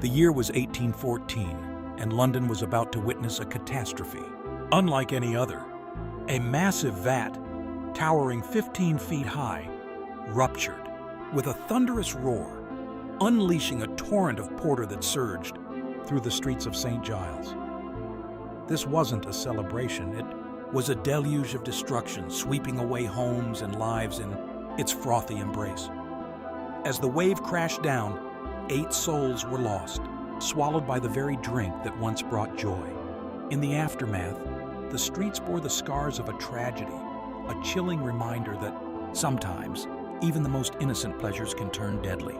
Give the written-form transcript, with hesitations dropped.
The year was 1814, and London was about to witness a catastrophe, unlike any other. A massive vat, towering 15 feet high, ruptured with a thunderous roar, unleashing a torrent of porter that surged through the streets of St. Giles. This wasn't a celebration, it was a deluge of destruction, sweeping away homes and lives in its frothy embrace. As the wave crashed down, 8 souls were lost, swallowed by the very drink that once brought joy. In the aftermath, the streets bore the scars of a tragedy, a chilling reminder that sometimes even the most innocent pleasures can turn deadly.